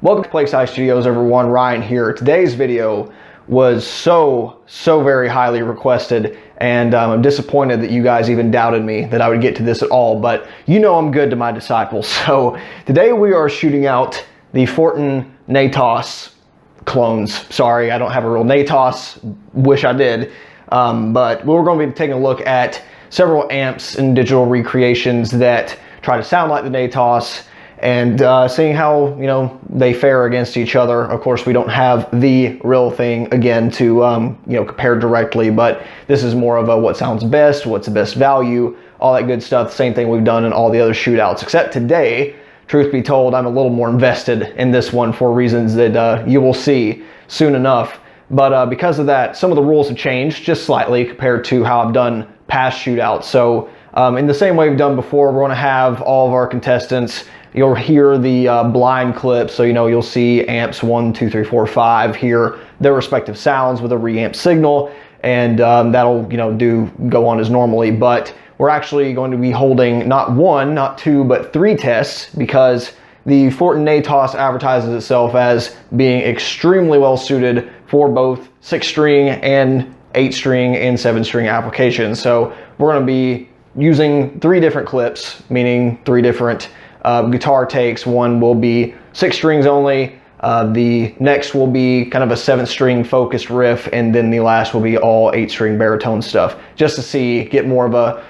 Welcome to Plague Scythe Studios, everyone. Ryan here. Today's video was so very highly requested, and I'm disappointed that you guys even doubted me that I would get to this at all, but you know I'm good to my disciples. So today we are shooting out the Fortin NATAS clones. Sorry, I don't have a real NATAS. Wish I did. But we're going to be taking a look at several amps and digital recreations that try to sound like the NATAS, and seeing how, you know, they fare against each other. Of course, we don't have the real thing again to you know, compare directly, but this is more of a what sounds best, what's the best value, all that good stuff. Same thing we've done in all the other shootouts, except today, truth be told, I'm a little more invested in this one for reasons that you will see soon enough. But because of that, some of the rules have changed just slightly compared to how I've done past shootouts. So in the same way we've done before, we're going to have all of our contestants. You'll hear the blind clips, so you know you'll see amps 1, 2, 3, 4, 5, hear their respective sounds with a reamp signal, and that'll, you know, go on as normally. But we're actually going to be holding not 1, not 2, but 3 tests, because the Fortin NATAS advertises itself as being extremely well suited for both 6-string and 8-string and 7-string applications. So we're going to be using 3 different clips, meaning 3 different guitar takes. One will be 6 strings only, the next will be kind of a 7-string focused riff, and then the last will be all 8-string baritone stuff, just to get more of a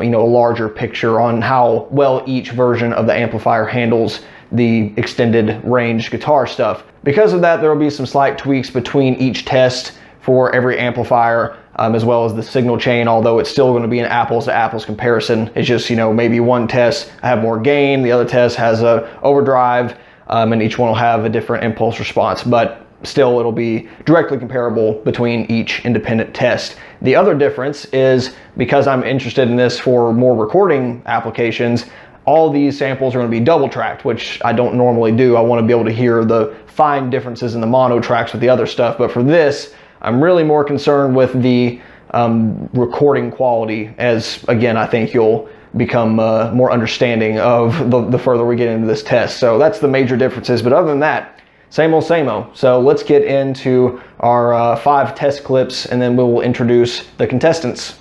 you know, a larger picture on how well each version of the amplifier handles the extended range guitar stuff. Because of that, there will be some slight tweaks between each test for every amplifier, as well as the signal chain, although it's still going to be an apples to apples comparison. It's just, you know, maybe one test I have more gain, the other test has a overdrive, and each one will have a different impulse response, but still it'll be directly comparable between each independent test. The other difference is, because I'm interested in this for more recording applications, all these samples are going to be double tracked, which I don't normally do. I want to be able to hear the fine differences in the mono tracks with the other stuff, but for this, I'm really more concerned with the recording quality, as again, I think you'll become more understanding of the further we get into this test. So that's the major differences, but other than that, same old, same old. So let's get into our 5 test clips, and then we will introduce the contestants.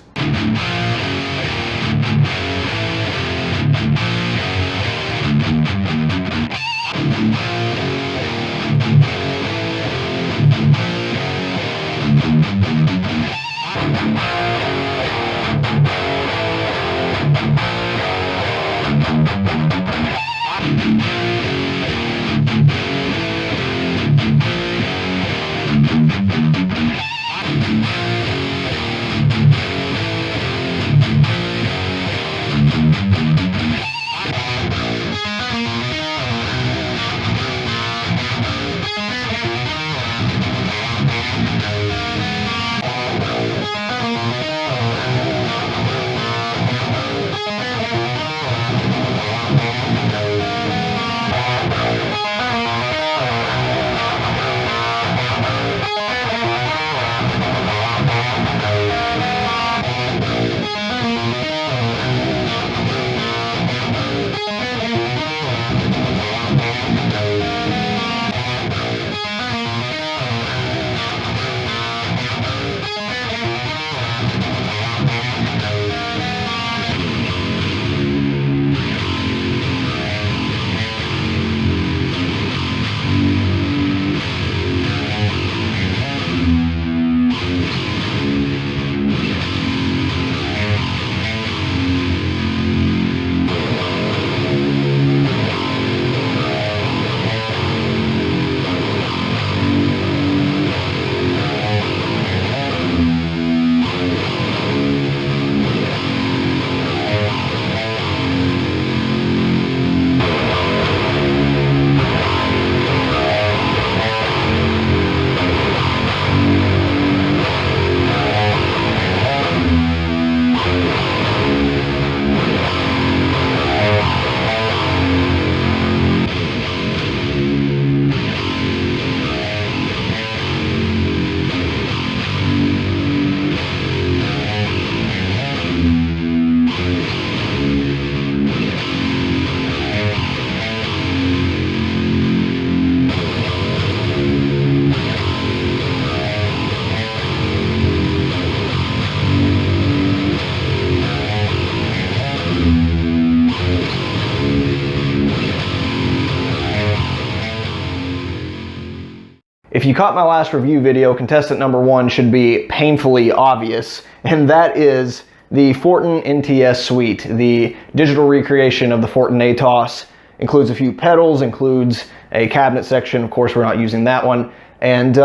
If you caught my last review video, contestant number 1 should be painfully obvious, and that is the Fortin NTS suite. The digital recreation of the Fortin NATAS includes a few pedals, includes a cabinet section. Of course, we're not using that one. And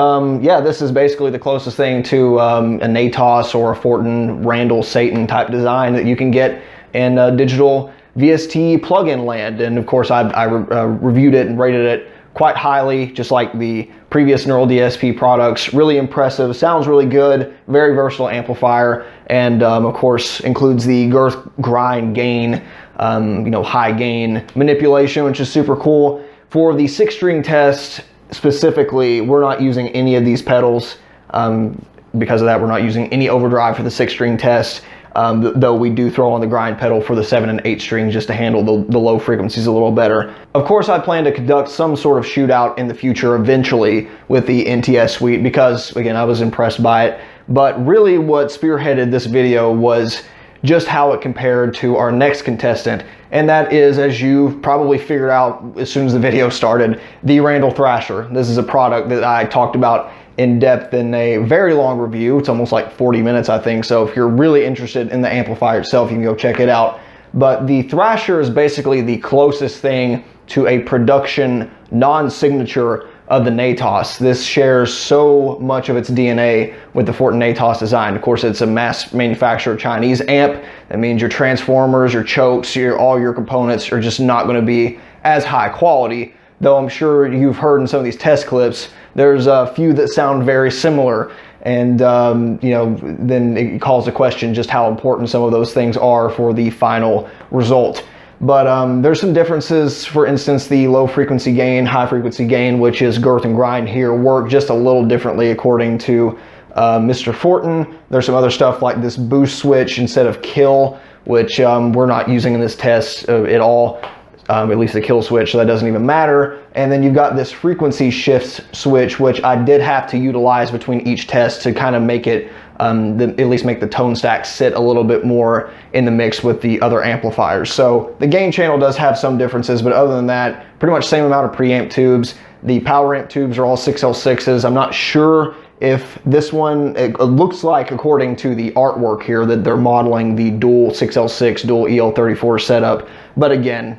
yeah, this is basically the closest thing to a NATAS or a Fortin Randall Satan type design that you can get in digital VST plugin land. And of course, I reviewed it and rated it quite highly, just like the previous Neural DSP products. Really impressive, sounds really good, very versatile amplifier, and of course includes the girth, grind, gain, high gain manipulation, which is super cool. For the 6-string test specifically, we're not using any of these pedals. Because of that, we're not using any overdrive for the 6-string test. Though we do throw on the grind pedal for the 7 and 8 strings just to handle the low frequencies a little better. Of course, I plan to conduct some sort of shootout in the future eventually with the NTS suite because, again, I was impressed by it. But really what spearheaded this video was just how it compared to our next contestant, and that is, as you've probably figured out as soon as the video started, the Randall Thrasher. This is a product that I talked about in depth in a very long review. It's almost like 40 minutes, I think. So if you're really interested in the amplifier itself, you can go check it out. But the Thrasher is basically the closest thing to a production non-signature of the NATAS. This shares so much of its DNA with the Fortin NATAS design. Of course, it's a mass manufactured Chinese amp. That means your transformers, your chokes, all your components are just not going to be as high quality. Though I'm sure you've heard in some of these test clips, there's a few that sound very similar. And, then it calls to question just how important some of those things are for the final result. But there's some differences. For instance, the low frequency gain, high frequency gain, which is girth and grind here, work just a little differently according to Mr. Fortin. There's some other stuff like this boost switch instead of kill, which we're not using in this test at all. At least the kill switch, so that doesn't even matter. And then you've got this frequency shift switch, which I did have to utilize between each test to kind of make it, at least make the tone stack sit a little bit more in the mix with the other amplifiers. So the gain channel does have some differences, but other than that, pretty much same amount of preamp tubes. The power amp tubes are all 6L6s. I'm not sure if this one, it looks like, according to the artwork here, that they're modeling the dual 6L6, dual EL34 setup. But again,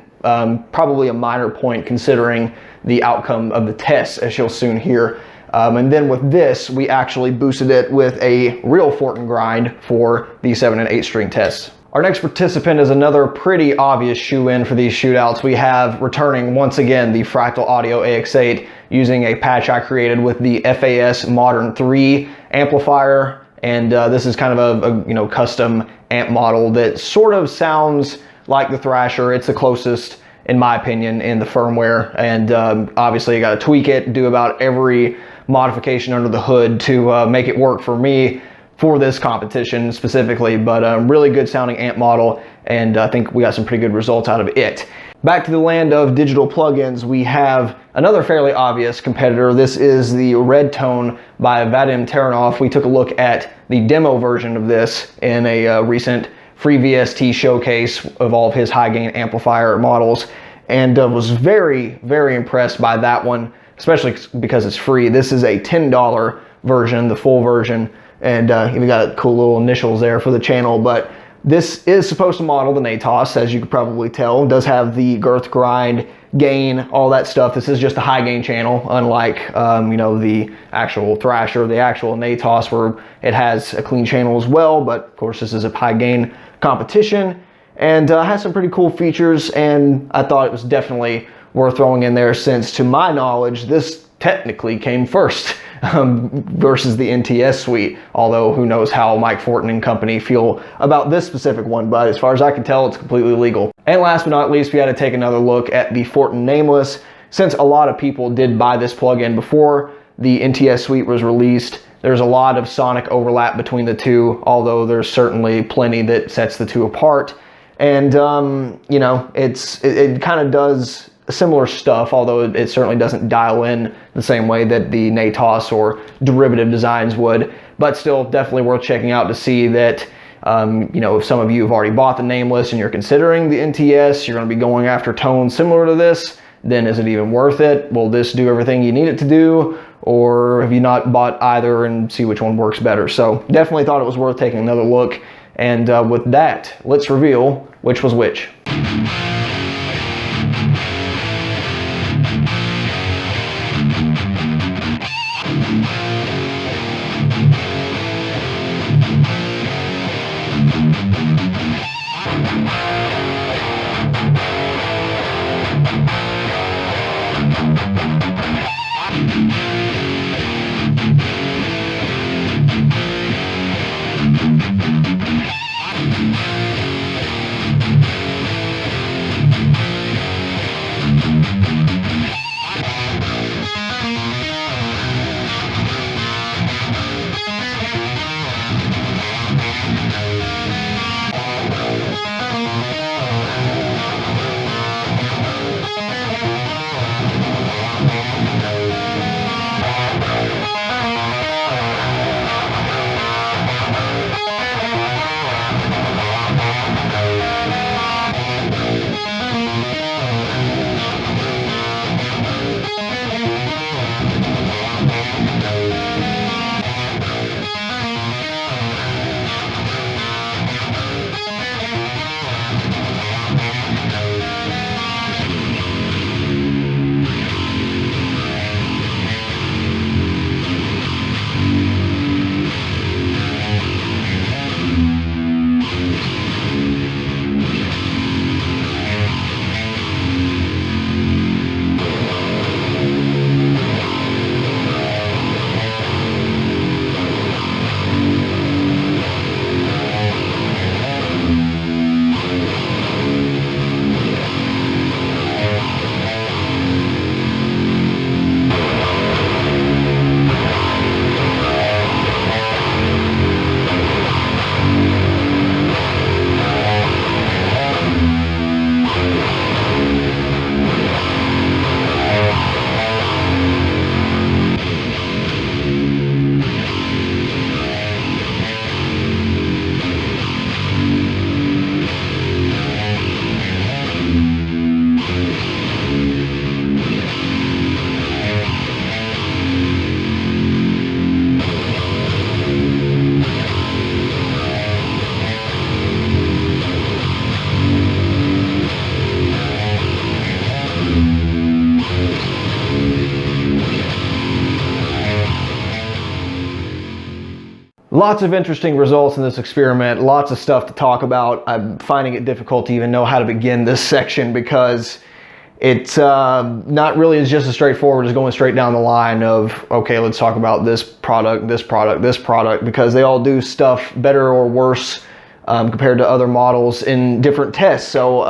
probably a minor point considering the outcome of the test, as you'll soon hear. And then with this, we actually boosted it with a real Fortin grind for the 7 and 8 string tests. Our next participant is another pretty obvious shoe-in for these shootouts. We have returning once again the Fractal Audio AX8 using a patch I created with the FAS Modern 3 amplifier. And this is kind of a custom amp model that sort of sounds like the Thrasher. It's the closest, in my opinion, in the firmware. And obviously you got to tweak it, do about every modification under the hood to make it work for me for this competition specifically. But a really good sounding amp model, and I think we got some pretty good results out of it. Back to the land of digital plugins, we have another fairly obvious competitor. This is the Red Tone by Vadim Taranov. We took a look at the demo version of this in a recent free VST showcase of all of his high gain amplifier models, and was very, very impressed by that one, especially because it's free. This is a $10 version, the full version, and even got cool little initials there for the channel. But this is supposed to model the NATAS, as you could probably tell. It does have the girth, grind, gain, all that stuff. This is just a high gain channel, unlike the actual Thrasher, the actual NATAS, where it has a clean channel as well. But of course, this is a high gain competition, and has some pretty cool features, and I thought it was definitely worth throwing in there, since to my knowledge this technically came first versus the NTS suite, although who knows how Mike Fortin and company feel about this specific one. But as far as I can tell, it's completely legal. And last but not least, we had to take another look at the Fortin Nameless, since a lot of people did buy this plugin before the NTS suite was released. There's a lot of sonic overlap between the two, although there's certainly plenty that sets the two apart. And it kind of does similar stuff, although it certainly doesn't dial in the same way that the NATAS or derivative designs would. But still, definitely worth checking out to see that, if some of you have already bought the Nameless and you're considering the NTS, you're going to be going after tones similar to this, then is it even worth it? Will this do everything you need it to do? or have you not bought either and see which one works better? So definitely thought it was worth taking another look. And with that, let's reveal which was which. Lots of interesting results in this experiment, lots of stuff to talk about. I'm finding it difficult to even know how to begin this section because it's not really as just as straightforward as going straight down the line of, okay, let's talk about this product, this product, this product, because they all do stuff better or worse compared to other models in different tests. So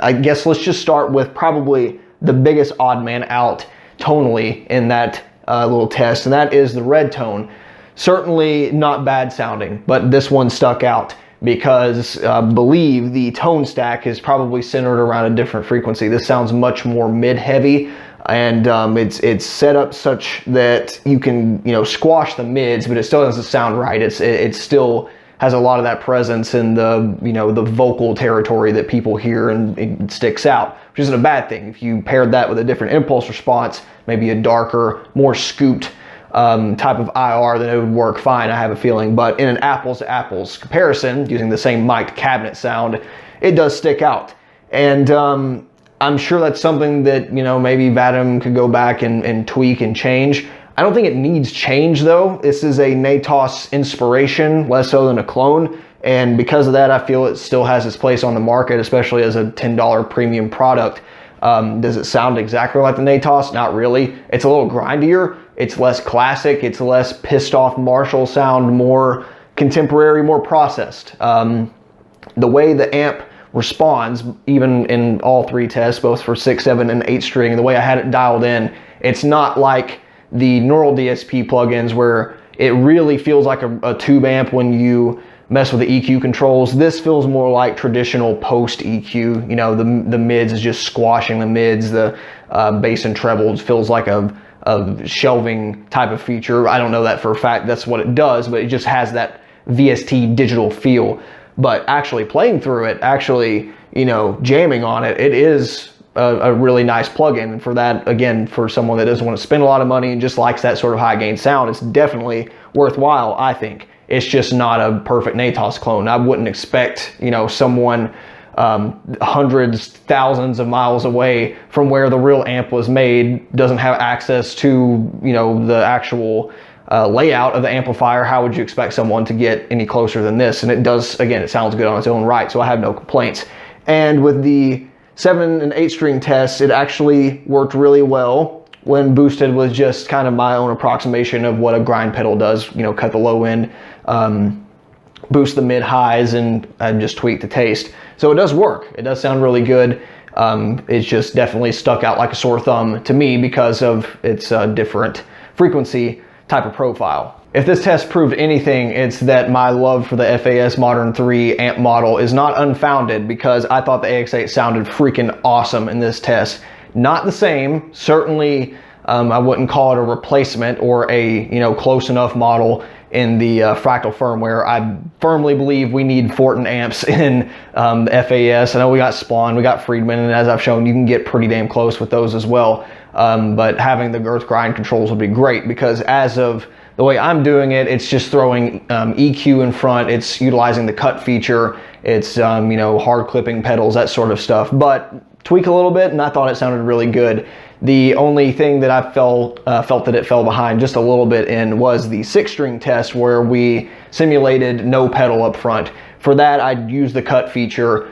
I guess let's just start with probably the biggest odd man out tonally in that little test, and that is the red tone. Certainly not bad sounding, but this one stuck out because I believe the tone stack is probably centered around a different frequency. This sounds much more mid-heavy, and it's set up such that you can, you know, squash the mids, but it still doesn't sound right. It still has a lot of that presence in the, you know, the vocal territory that people hear, and it sticks out, which isn't a bad thing. If you paired that with a different impulse response, maybe a darker, more scooped type of IR, then it would work fine, I have a feeling. But in an apples to apples comparison, using the same mic cabinet sound, it does stick out. And I'm sure that's something that, you know, maybe Vadim could go back and tweak and change. I don't think it needs change though. This is a NATAS inspiration, less so than a clone. And because of that, I feel it still has its place on the market, especially as a $10 premium product. Does it sound exactly like the NATAS? Not really. It's a little grindier. It's less classic. It's less pissed off Marshall sound, more contemporary, more processed. The way the amp responds, even in all three tests, both for 6, 7, and 8 string, the way I had it dialed in, it's not like the neural DSP plugins where it really feels like a tube amp when you mess with the EQ controls. This feels more like traditional post EQ. You know, the mids is just squashing the mids. The bass and trebles feels like a shelving type of feature. I don't know that for a fact that's what it does, but it just has that VST digital feel. But actually playing through it, actually, you know, jamming on it, it is a really nice plugin. And for that, again, for someone that doesn't want to spend a lot of money and just likes that sort of high gain sound, it's definitely worthwhile, I think. It's just not a perfect NATAS clone. I wouldn't expect, you know, someone hundreds, thousands of miles away from where the real amp was made, doesn't have access to, you know, the actual layout of the amplifier. How would you expect someone to get any closer than this? And it does, again, it sounds good on its own right, so I have no complaints. And with the 7 and 8 string tests, it actually worked really well when boosted with just kind of my own approximation of what a grind pedal does. You know, cut the low end, boost the mid highs, and just tweak the taste. So it does work. It does sound really good. It's just definitely stuck out like a sore thumb to me because of its different frequency type of profile. If this test proved anything, it's that my love for the FAS Modern 3 amp model is not unfounded, because I thought the AX8 sounded freaking awesome in this test. Not the same, certainly I wouldn't call it a replacement or a, you know, close enough model in the Fractal firmware. I firmly believe we need Fortin amps in FAS. I know we got Spawn, we got Friedman, and as I've shown, you can get pretty damn close with those as well. But having the girth grind controls would be great, because as of the way I'm doing it, it's just throwing EQ in front, it's utilizing the cut feature, it's you know, hard clipping pedals, that sort of stuff. But tweak a little bit, and I thought it sounded really good. The only thing that I felt that it fell behind just a little bit in was the 6-string test, where we simulated no pedal up front. For that, I'd used the cut feature,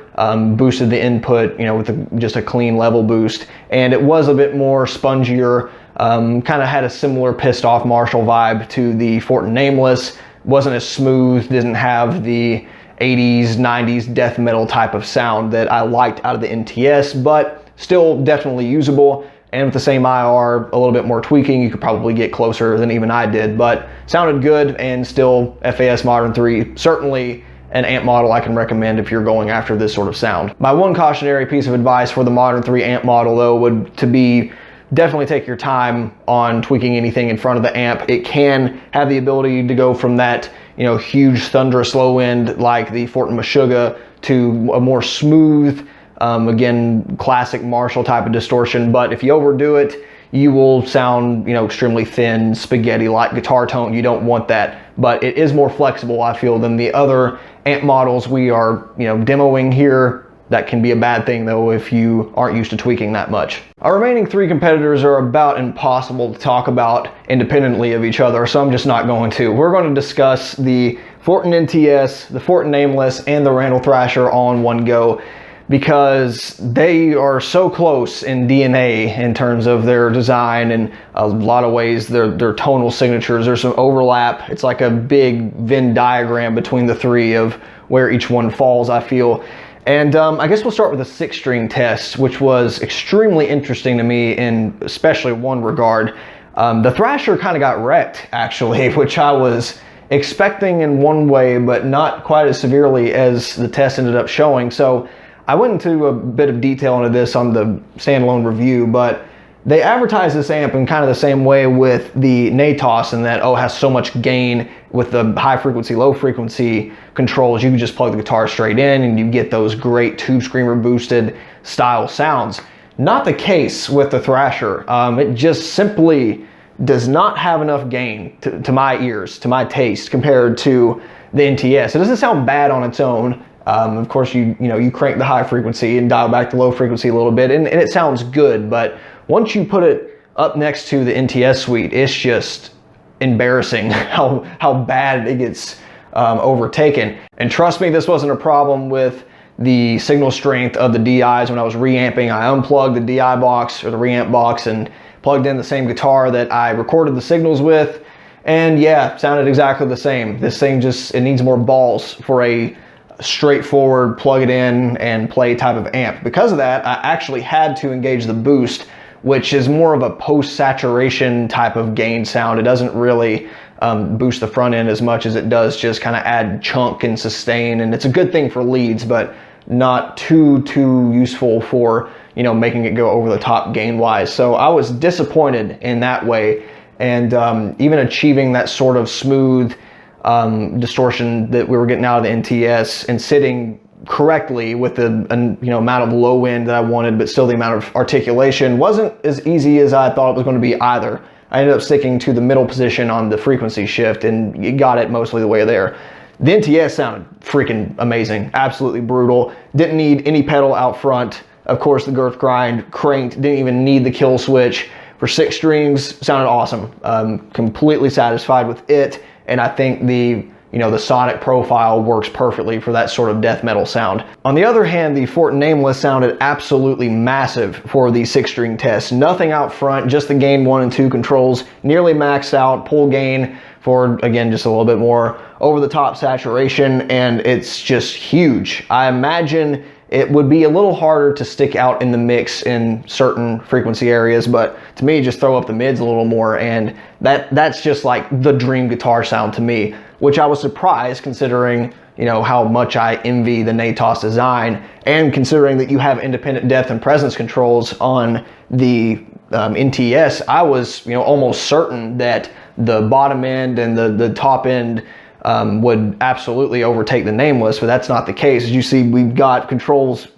boosted the input, you know, with just a clean level boost, and it was a bit more spongier, kind of had a similar pissed off Marshall vibe to the Fortin Nameless. Wasn't as smooth, didn't have the 80s, 90s death metal type of sound that I liked out of the NTS, but still definitely usable. And with the same IR, a little bit more tweaking, you could probably get closer than even I did, but sounded good. And still, FAS Modern 3, certainly an amp model I can recommend if you're going after this sort of sound. My one cautionary piece of advice for the Modern 3 amp model, though, would to be definitely take your time on tweaking anything in front of the amp. It can have the ability to go from that, you know, huge thunderous low end like the Fortin Meshuggah to a more smooth, again, classic Marshall type of distortion. But if you overdo it, you will sound, you know, extremely thin, spaghetti-like guitar tone. You don't want that. But it is more flexible, I feel, than the other amp models we are, you know, demoing here. That can be a bad thing, though, if you aren't used to tweaking that much. Our remaining 3 competitors are about impossible to talk about independently of each other, so I'm just not going to. We're going to discuss the Fortin NTS, the Fortin Nameless, and the Randall Thrasher all in one go, because they are so close in DNA in terms of their design, and a lot of ways their tonal signatures. There's some overlap. It's like a big Venn diagram between the 3 of where each one falls, I feel. And I guess we'll start with the 6-string test, which was extremely interesting to me in especially one regard. The Thrasher kind of got wrecked, actually, which I was expecting in one way, but not quite as severely as the test ended up showing. So I went into a bit of detail into this on the standalone review, but they advertise this amp in kind of the same way with the NATAS, in that, oh, it has so much gain with the high frequency, low frequency controls. You can just plug the guitar straight in and you get those great tube screamer boosted style sounds. Not the case with the Thrasher. It just simply does not have enough gain to my ears, to my taste, compared to the NTS. It doesn't sound bad on its own. Of course, you crank the high frequency and dial back the low frequency a little bit, and it sounds good. But once you put it up next to the NTS suite, it's just embarrassing how bad it gets overtaken. And trust me, this wasn't a problem with the signal strength of the DIs. When I was reamping, I unplugged the DI box or the reamp box and plugged in the same guitar that I recorded the signals with, and yeah, sounded exactly the same. This thing it needs more balls for a straightforward plug it in and play type of amp. Because of that, I actually had to engage the boost, which is more of a post-saturation type of gain sound. It doesn't really boost the front end as much as it does just kind of add chunk and sustain, and it's a good thing for leads, but not too useful for, you know, making it go over the top gain wise. So I was disappointed in that way, and even achieving that sort of smooth distortion that we were getting out of the NTS and sitting correctly with the amount of low end that I wanted, but still the amount of articulation wasn't as easy as I thought it was going to be either. I ended up sticking to the middle position on the frequency shift and got it mostly the way there. The NTS sounded freaking amazing, absolutely brutal. Didn't need any pedal out front. Of course, the girth grind cranked, didn't even need the kill switch. For 6 strings, sounded awesome. Completely satisfied with it, and I think the sonic profile works perfectly for that sort of death metal sound. On the other hand, the Fortin Nameless sounded absolutely massive for the 6-string test. Nothing out front, just the gain 1 and 2 controls, nearly maxed out, pull gain for, again, just a little bit more over-the-top saturation, and it's just huge. I imagine it would be a little harder to stick out in the mix in certain frequency areas, but to me, just throw up the mids a little more, and that's just like the dream guitar sound to me, which I was surprised considering how much I envy the NATAS design, and considering that you have independent depth and presence controls on the NTS, I was almost certain that the bottom end and the top end would absolutely overtake the Nameless, but that's not the case. As you see, we've got controls,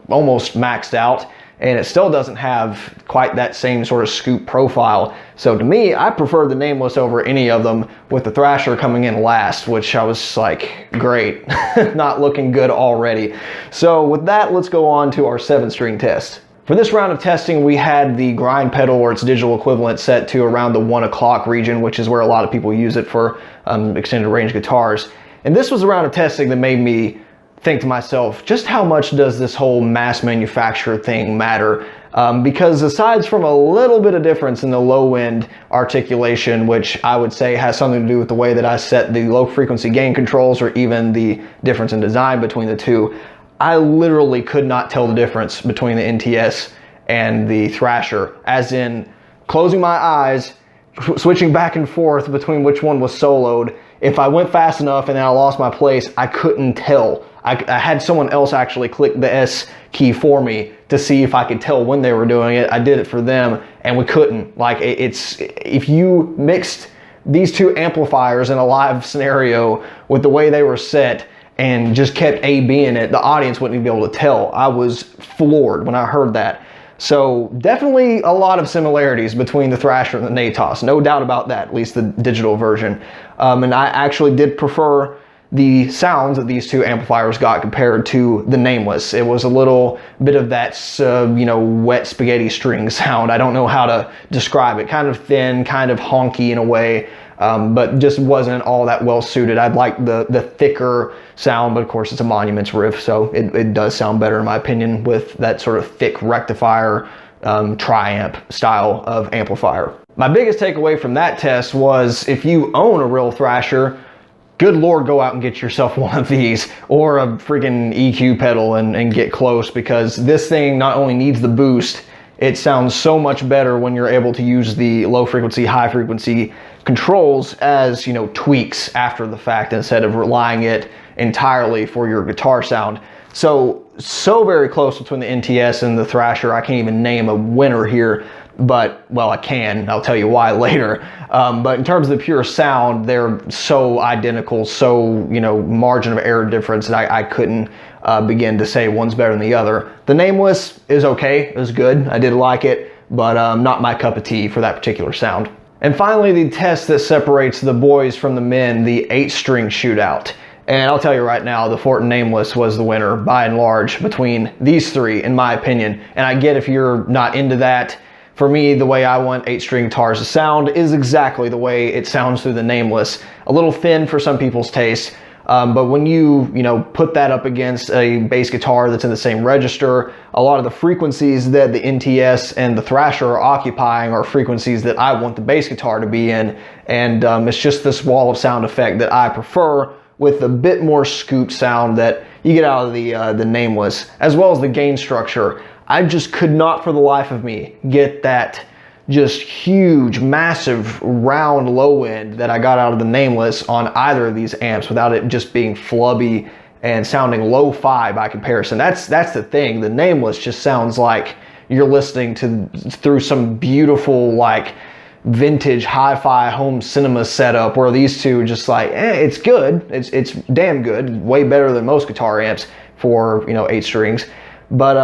almost maxed out, and it still doesn't have quite that same sort of scoop profile. So to me, I prefer the Nameless over any of them, with the Thrasher coming in last, which I was like, great, not looking good already. So with that, let's go on to our 7-string test. For this round of testing, we had the grind pedal or its digital equivalent set to around the 1 o'clock region, which is where a lot of people use it for extended range guitars. And this was a round of testing that made me think to myself, just how much does this whole mass manufacturer thing matter? Because aside from a little bit of difference in the low end articulation, which I would say has something to do with the way that I set the low frequency gain controls, or even the difference in design between the two, I literally could not tell the difference between the NTS and the Thrasher, as in closing my eyes, switching back and forth between which one was soloed. If I went fast enough and then I lost my place, I couldn't tell. I had someone else actually click the S key for me to see if I could tell when they were doing it. I did it for them, and we couldn't. Like, if you mixed these two amplifiers in a live scenario with the way they were set and just kept A-B in it, the audience wouldn't even be able to tell. I was floored when I heard that. So definitely a lot of similarities between the Thrasher and the NATAS, no doubt about that, at least the digital version. And I actually did prefer the sounds that these two amplifiers got compared to the Nameless. It was a little bit of that, wet spaghetti string sound. I don't know how to describe it. Kind of thin, kind of honky in a way. But just wasn't all that well suited. I'd like the thicker sound, but of course it's a Monuments riff, so it does sound better in my opinion with that sort of thick rectifier, tri-amp style of amplifier. My biggest takeaway from that test was, if you own a real Thrasher, good Lord, go out and get yourself one of these, or a freaking EQ pedal and get close, because this thing not only needs the boost, it sounds so much better when you're able to use the low frequency, high frequency controls as, tweaks after the fact, instead of relying it entirely for your guitar sound. So very close between the NTS and the Thrasher. I can't even name a winner here, but, well, I can. I'll tell you why later. But in terms of the pure sound, they're so identical, so, margin of error difference, that I couldn't begin to say one's better than the other. The Nameless is okay, it was good, I did like it, but not my cup of tea for that particular sound. And finally, the test that separates the boys from the men, the 8-string Shootout. And I'll tell you right now, the Fortin Nameless was the winner by and large between these three, in my opinion. And I get if you're not into that. For me, the way I want 8-string guitars to sound is exactly the way it sounds through the Nameless. A little thin for some people's taste, but when you put that up against a bass guitar that's in the same register, a lot of the frequencies that the NTS and the Thrasher are occupying are frequencies that I want the bass guitar to be in, and it's just this wall of sound effect that I prefer, with a bit more scoop sound that you get out of the Nameless, as well as the gain structure. I just could not for the life of me get that just huge, massive, round low end that I got out of the Nameless on either of these amps without it just being flubby and sounding lo-fi by comparison. That's the thing. The Nameless just sounds like you're listening through some beautiful, like, vintage hi-fi home cinema setup, where these two are just like, it's good, it's damn good, way better than most guitar amps, for, you know, 8 strings, but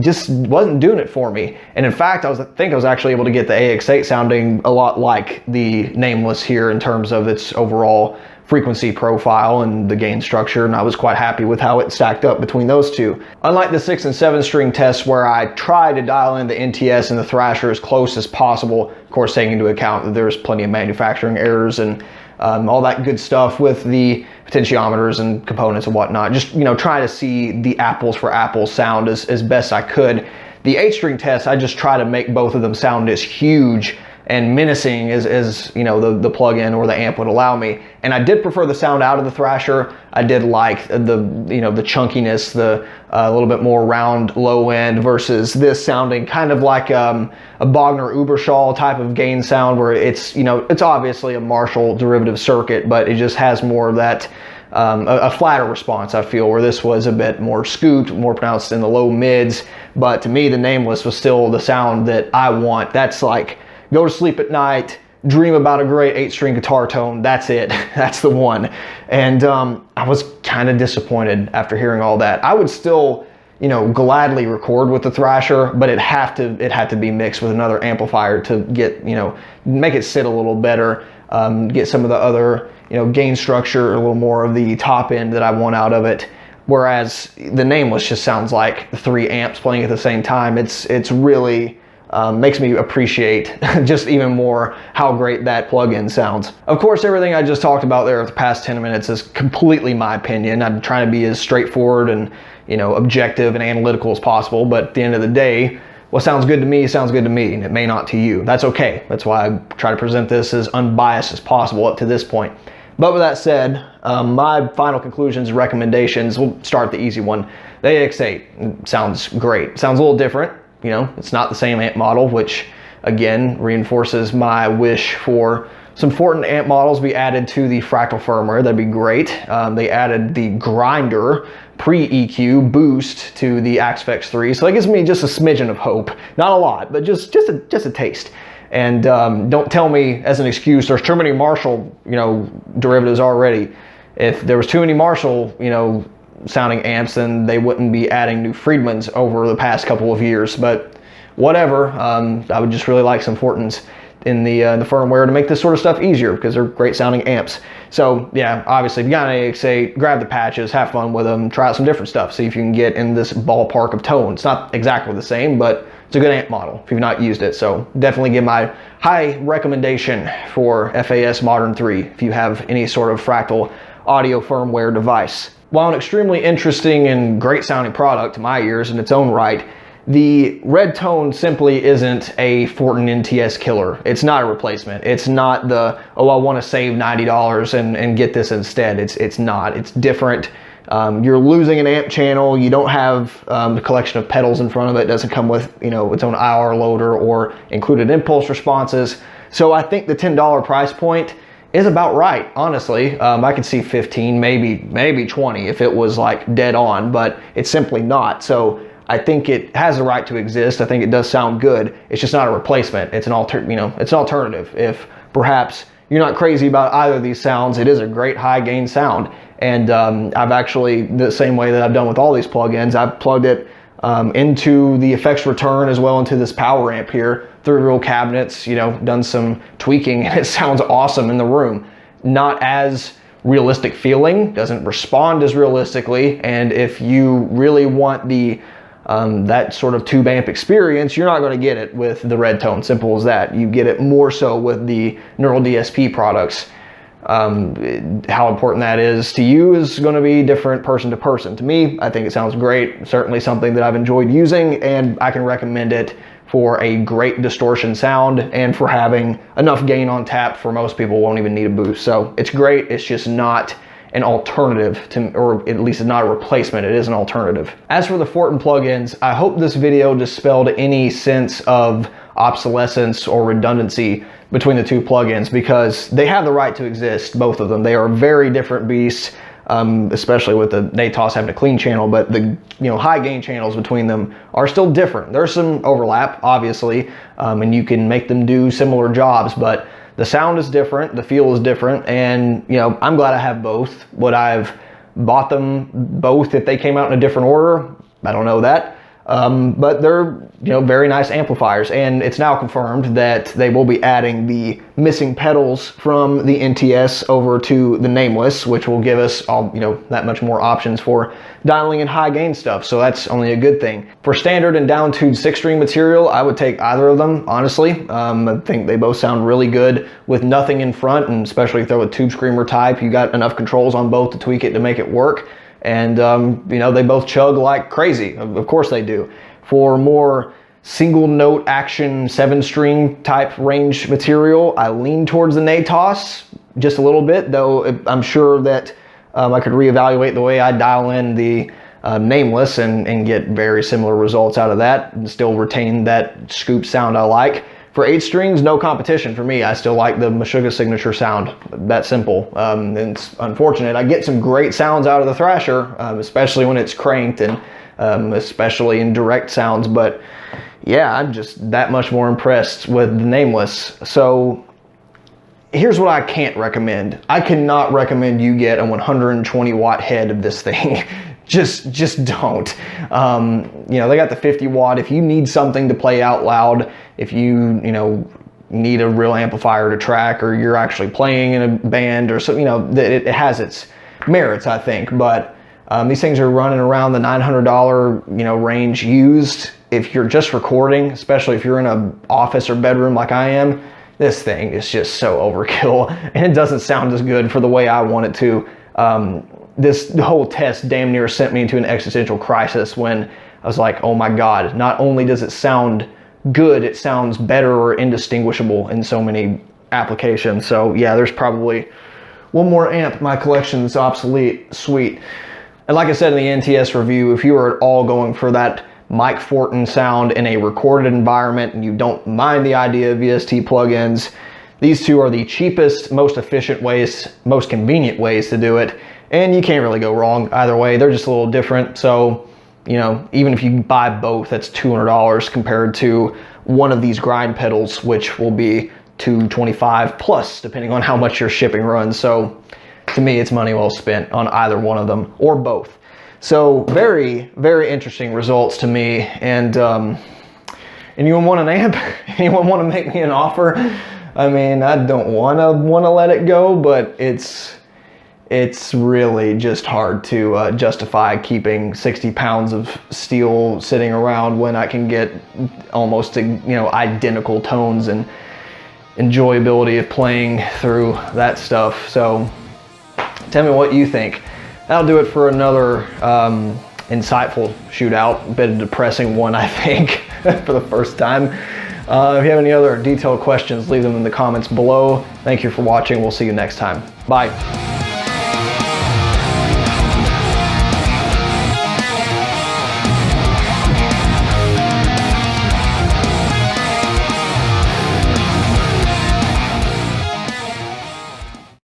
just wasn't doing it for me. And in fact, I think I was actually able to get the AX8 sounding a lot like the Nameless here in terms of its overall frequency profile and the gain structure, and I was quite happy with how it stacked up between those two. Unlike the 6 and 7 string tests where I tried to dial in the NTS and the Thrasher as close as possible, of course taking into account that there's plenty of manufacturing errors and all that good stuff with the potentiometers and components and whatnot, just, you know, trying to see the apples for apples sound as best I could. The 8 string test, I just try to make both of them sound as huge and menacing as you know, the plug-in or the amp would allow me. And I did prefer the sound out of the Thrasher. I did like the, you know, the chunkiness, the a little bit more round low end versus this sounding kind of like a Bogner Uberschall type of gain sound, where it's, you know, it's obviously a Marshall derivative circuit, but it just has more of that a flatter response, I feel, where this was a bit more scooped, more pronounced in the low mids. But to me, the Nameless was still the sound that I want. That's like, go to sleep at night, dream about a great 8-string guitar tone. That's it. That's the one. And I was kind of disappointed after hearing all that. I would still, you know, gladly record with the Thrasher, but it had to be mixed with another amplifier to get, you know, make it sit a little better, get some of the other, you know, gain structure, a little more of the top end that I want out of it. Whereas the Nameless just sounds like 3 amps playing at the same time. It's really makes me appreciate just even more how great that plug-in sounds. Of course, everything I just talked about there the past 10 minutes is completely my opinion. I'm trying to be as straightforward and, you know, objective and analytical as possible, but at the end of the day, what sounds good to me sounds good to me, and it may not to you. That's okay. That's why I try to present this as unbiased as possible up to this point. But with that said, my final conclusions and recommendations, we'll start the easy one. The AX8 sounds great. Sounds a little different. You know, it's not the same amp model, which again reinforces my wish for some Fortin amp models be added to the Fractal firmware. That'd be great. They added the grinder pre-EQ boost to the Axe-Fx 3, so that gives me just a smidgen of hope. Not a lot, but just a taste. And don't tell me as an excuse there's too many Marshall, you know, derivatives already. If there was too many Marshall, you know, sounding amps, then they wouldn't be adding new Friedmans over the past couple of years. But whatever, I would just really like some Fortins in the firmware to make this sort of stuff easier, because they're great sounding amps. So yeah, obviously if you got an AX8, grab the patches, have fun with them, try out some different stuff, see if you can get in this ballpark of tone. It's not exactly the same, but it's a good amp model if you've not used it. So definitely give my high recommendation for FAS Modern 3 if you have any sort of Fractal audio firmware device. While an extremely interesting and great sounding product to my ears in its own right, the red tone simply isn't a Fortin NTS killer. It's not a replacement. It's not the, oh, I want to save $90 and get this instead. It's not. It's different. You're losing an amp channel. You don't have the collection of pedals in front of it. It doesn't come with, you know, its own IR loader or included impulse responses. So I think the $10 price point is about right, honestly. I could see 15, maybe 20 if it was like dead on, but it's simply not. So I think it has the right to exist. I think it does sound good. It's just not a replacement. It's an it's an alternative. If perhaps you're not crazy about either of these sounds, it is a great high gain sound. And I've actually, the same way that I've done with all these plugins, I've plugged it into the effects return as well into this power amp here through real cabinets, you know, done some tweaking, and it sounds awesome in the room. Not as realistic feeling, doesn't respond as realistically, and if you really want the that sort of tube amp experience, you're not going to get it with the red tone. Simple as that. You get it more so with the Neural DSP products. How important that is to you is going to be different person to person. To me, I think it sounds great. Certainly something that I've enjoyed using, and I can recommend it for a great distortion sound and for having enough gain on tap for most people won't even need a boost. So it's great. It's just not an alternative to, or at least it's not a replacement. It is an alternative. As for the Fortin plugins, I hope this video dispelled any sense of obsolescence or redundancy between the two plugins, because they have the right to exist, both of them. They are very different beasts, especially with the NATAS having a clean channel, but the high gain channels between them are still different. There's some overlap, obviously, and you can make them do similar jobs, but the sound is different, the feel is different, and I'm glad I have both. What I've bought them both if they came out in a different order. I don't know that. But they're, you know, very nice amplifiers, and it's now confirmed that they will be adding the missing pedals from the NTS over to the Nameless, which will give us all, you know, that much more options for dialing in high gain stuff. So that's only a good thing. For standard and down-tuned 6-string material, I would take either of them, honestly. I think they both sound really good with nothing in front, and especially if they're with tube screamer type, you got enough controls on both to tweak it to make it work. And, you know, they both chug like crazy. Of course they do. For more single note action 7-string type range material, I lean towards the NATAS just a little bit, though I'm sure that I could reevaluate the way I dial in the Nameless and get very similar results out of that and still retain that scoop sound I like. For 8 strings, no competition for me. I still like the Meshuggah signature sound. That simple. It's unfortunate. I get some great sounds out of the Thrasher, especially when it's cranked and especially in direct sounds. But yeah, I'm just that much more impressed with the Nameless. So here's what I can't recommend. I cannot recommend you get a 120 watt head of this thing. Just don't. You know, they got the 50 watt. If you need something to play out loud, if you know, need a real amplifier to track, or you're actually playing in a band or something, you know, it has its merits, I think. But these things are running around the $900, you know, range used. If you're just recording, especially if you're in an office or bedroom like I am, this thing is just so overkill, and it doesn't sound as good for the way I want it to. This whole test damn near sent me into an existential crisis when I was like, oh my God, not only does it sound good, it sounds better or indistinguishable in so many applications. So yeah, there's probably one more amp in my collection that's obsolete. Sweet. And like I said in the NTS review, if you are at all going for that Mike Fortin sound in a recorded environment and you don't mind the idea of VST plugins, these two are the cheapest, most efficient ways, most convenient ways to do it. And you can't really go wrong either way. They're just a little different. So, you know, even if you buy both, that's $200 compared to one of these grind pedals, which will be $225 plus, depending on how much your shipping runs. So to me, it's money well spent on either one of them or both. So very, very interesting results to me. And anyone want an amp? Anyone want to make me an offer? I mean, I don't want to let it go, but it's really just hard to justify keeping 60 pounds of steel sitting around when I can get almost, you know, identical tones and enjoyability of playing through that stuff. So tell me what you think. That'll do it for another insightful shootout. A bit of a depressing one, I think, for the first time. If you have any other detailed questions, leave them in the comments below. Thank you for watching. We'll see you next time. Bye.